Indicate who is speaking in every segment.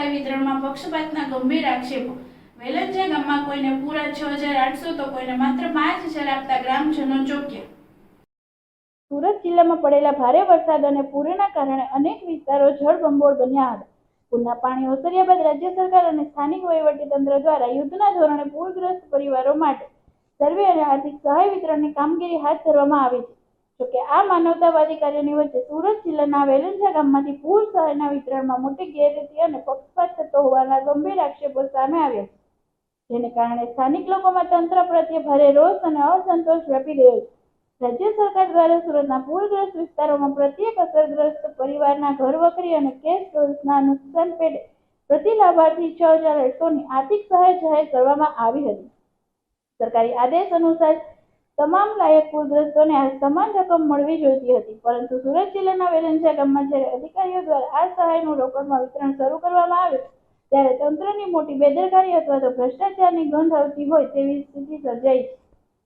Speaker 1: સહાય વિતરણમાં પક્ષપાતના ગંભીર આક્ષેપો। વેલંજા ગામમાં કોઈને પૂરા 6,800 તો કોઈને માત્ર 5,000 આપતા ગ્રામજનો ચોંક્યા। સુરત જિલ્લામાં પડેલા ભારે વરસાદ અને પૂરના કારણે અનેક વિસ્તારો જળબંબોળ બન્યા હતા। પૂરના પાણી ઓસર્યા બાદ રાજ્ય સરકાર અને સ્થાનિક વહીવટીતંત્ર દ્વારા યુદ્ધના ધોરણે પૂરગ્રસ્ત પરિવારો માટે સર્વે અને આર્થિક સહાય વિતરણની કામગીરી હાથ ધરવામાં આવી છે। જોકે આ માનવતાવાદી કાર્યની વચ્ચે સુરત જિલ્લાના વેલંજા ગામમાંથી પૂર સહાયના વિતરણમાં મોટી ગેરરીતિ અને પક્ષપાત થતો હોવાના ગંભીર આક્ષેપો સામે આવ્યા છે, જેને કારણે સ્થાનિક લોકોમાં તંત્ર પ્રત્યે ભારે રોષ અને અસંતોષ વ્યાપી ગયો છે। રાજ્ય સરકાર દ્વારા સુરતના પૂરગ્રસ્ત વિસ્તારોમાં પ્રત્યેક અસરગ્રસ્ત પરિવારના ઘરવખરી અને કેશ રોલ્સના નુકસાન પેટે પ્રતિ લાભાર્થી 6,800ની આર્થિક સહાય જાહેર કરવામાં આવી હતી। સરકારી આદેશ અનુસાર તમામ લાયક પૂરગ્રસ્તોને આ સમાન રકમ મળવી જોઈતી હતી, પરંતુ સુરત જિલ્લાના વેલંજા ગામમાં જ્યારે અધિકારીઓ દ્વારા આ સહાયનું રોકડમાં વિતરણ શરૂ કરવામાં આવ્યું ત્યારે તંત્રની મોટી બેદરકારી અથવા તો ભ્રષ્ટાચારની ગંધ આવતી હોય તેવી સ્થિતિ સર્જાઈ છે।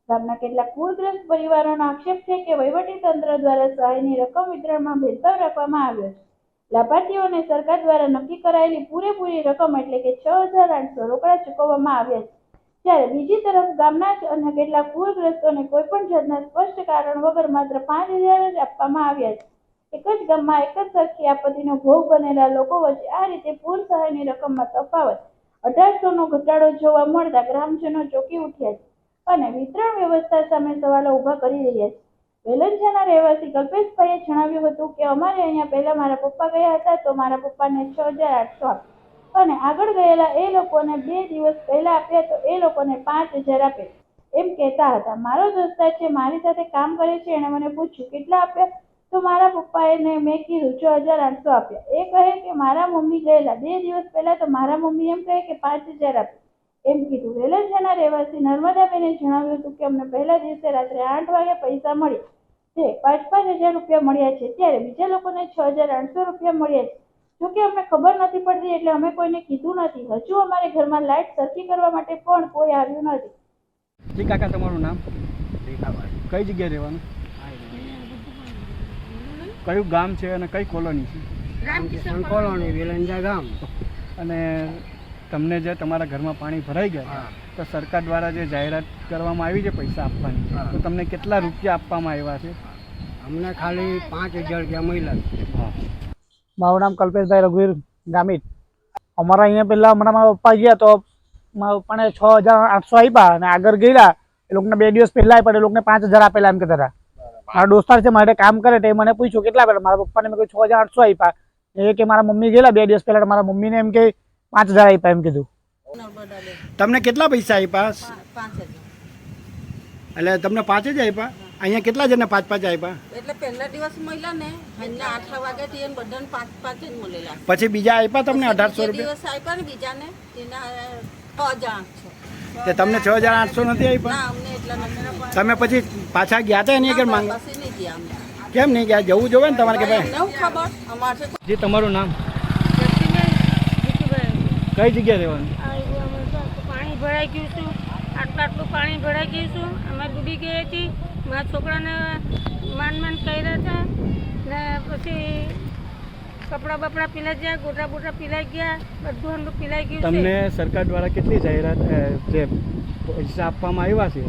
Speaker 1: ગામના કેટલાક પૂરગ્રસ્ત પરિવારોનો આક્ષેપ છે કે વહીવટીતંત્ર દ્વારા સહાયની રકમ વિતરણમાં ભેદભાવ રાખવામાં આવ્યો છે। લાભાર્થીઓને સરકાર દ્વારા નક્કી કરાયેલી પૂરેપૂરી રકમ એટલે કે 6,800 રોકડા ચૂકવવામાં આવ્યા છે, જ્યારે બીજી તરફ ગામના જ અન્ય કેટલાક પૂરગ્રસ્તોને કોઈપણ જાતના સ્પષ્ટ કારણ વગર માત્ર 5,000 જ આપવામાં આવ્યા છે। એક જ ગામમાં એક જ સરખી આપત્તિનો ભોગ બનેલા લોકો વચ્ચે આ રીતે પૂર સહાયની રકમમાં તફાવત 1,800નો ઘટાડો જોવા મળતા ગ્રામજનો ચોંકી ઉઠ્યા છે અને વિતરણ વ્યવસ્થા સામે સવાલો ઉભા કરી રહ્યા છે। વેલંજાના રહેવાસી કલ્પેશભાઈએ જણાવ્યું હતું કે અમારે અહીંયા પહેલા મારા પપ્પા ગયા હતા તો મારા પપ્પાને 6,800 આપ્યા અને આગળ ગયેલા એ લોકોને 2 દિવસ પહેલા આપ્યા તો એ લોકોને 5,000 આપ્યા એમ કહેતા હતા। મારો દોસ્તાર છે, મારી સાથે કામ કરે છે, એણે મને પૂછ્યું કેટલા આપ્યા તો મારા પપ્પાએ મેં કીધું 6,800 આપ્યા। એ કહે કે મારા મમ્મી ગયેલા 2 દિવસ પહેલા તો મારા મમ્મી એમ કહે કે 5,000 આપ્યા એમ કીધું। વેલંજાના રહેવાસી નર્મદાબેને જણાવ્યું હતું કે અમને પહેલા દિવસે રાત્રે 8 વાગે પૈસા મળ્યા જે 5,000 રૂપિયા મળ્યા છે, ત્યારે બીજા લોકોને 6,800 રૂપિયા મળ્યા છે। જોકે અમને ખબર નથી પડતી એટલે અમે કોઈને કીધું નથી। હજુ અમારે ઘરમાં લાઇટ સરખી કરવા માટે પણ કોઈ આવ્યું નથી।
Speaker 2: જી કાકા, તમારું નામ? કઈ જગ્યાએ રહેવાનું? કયું ગામ છે અને કઈ કોલોની છે?
Speaker 3: રામકિશન કોલોની, વેલંજા ગામ।
Speaker 2: અને તમને જે તમારા ઘરમાં પાણી ભરાઈ ગયા તો સરકાર દ્વારા જે જાહેરાત કરવામાં આવી છે પૈસા આપવાની, તો તમને કેટલા રૂપિયા આપવામાં આવ્યા છે?
Speaker 3: અમને ખાલી 5,000 રૂપિયા મળ્યા।
Speaker 2: હા,
Speaker 4: મારું નામ કલ્પેશભાઈ રઘુવીર ગામિત। અમારા અહીંયા પહેલાં હમણાં મારા પપ્પા ગયા તો મારા પપ્પાને 6,800 આપ્યા અને આગળ ગયેલા એ લોકોને 2 દિવસ પહેલાં આપ્યા, એ લોકોને 5,000 આપેલા એમ કહેતા હતા। મારા દોસ્તાર છે, મારે કામ કરે તે મને પૂછ્યું કેટલા આપેલા, મારા પપ્પાને મેં કહ્યું 6,800 આપ્યા। એ કે મારા મમ્મી ગયેલા 2 દિવસ પહેલાં, મારા મમ્મીને એમ કે 5,000 આપ્યા એમ કીધું।
Speaker 2: તમને કેટલા પૈસા આપ્યા?
Speaker 5: 5,000।
Speaker 2: એટલે તમને 5,000 આપ્યા? અહીંયા કેટલા જણને 5,500 આપ્યા?
Speaker 5: એટલે પહેલા દિવસ મળ્યા ને અહીંયા 8 વાગ્યાથી એને બધાને 5,500 જ મળેલા।
Speaker 2: પછી બીજા આપ્યા તમને 1,800 રૂપિયા?
Speaker 5: દિવસ આપ્યા ને બીજાને એના 6,800।
Speaker 2: તે તમને 6,800 નથી આપ્યા?
Speaker 5: ના, અમને એટલા નથી।
Speaker 2: તમે પછી પાછા ગયા હતા એની આગળ માંગવા?
Speaker 5: પછી નહીં ગયા અમે।
Speaker 2: કેમ નહીં ગયા? જવું જોવે ને તમારે કે ભાઈ?
Speaker 5: અમને ખબર અમારે
Speaker 2: જી, તમારું નામ? કઈ જગ્યાએ રહેવાનું?
Speaker 6: પાણી ભરાઈ ગયું છું, આટલું પાણી ભરાઈ ગયું છું, અમે ડૂબી ગઈ હતી। મારા છોકરાને માંડ કર્યા હતા ને પછી કપડાં બપડા પીલાઈ ગયા, ગોટા બોટા પીલાઈ ગયા, બધું અંડું પીલાઈ ગયું છે।
Speaker 2: તમને સરકાર દ્વારા કેટલી જાહેરાત જે પૈસા આપવામાં આવ્યા છે,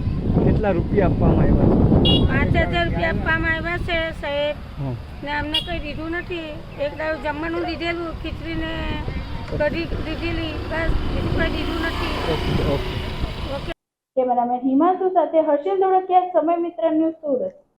Speaker 2: કેટલા રૂપિયા આપવામાં આવ્યા છે?
Speaker 6: 5,000 રૂપિયા આપવામાં આવ્યા છે સાહેબ, ને અમને કંઈ દીધું નથી। એક દાડું જમવાનું દીધેલું, ખીચડીને કઢી દીધેલી, બસ બીજું કંઈ દીધું નથી।
Speaker 1: કેમેરામેન હિમાંશુ સાથે હર્ષિલ ધોળકિયા, સમય મિત્ર ન્યૂઝ, સુરત।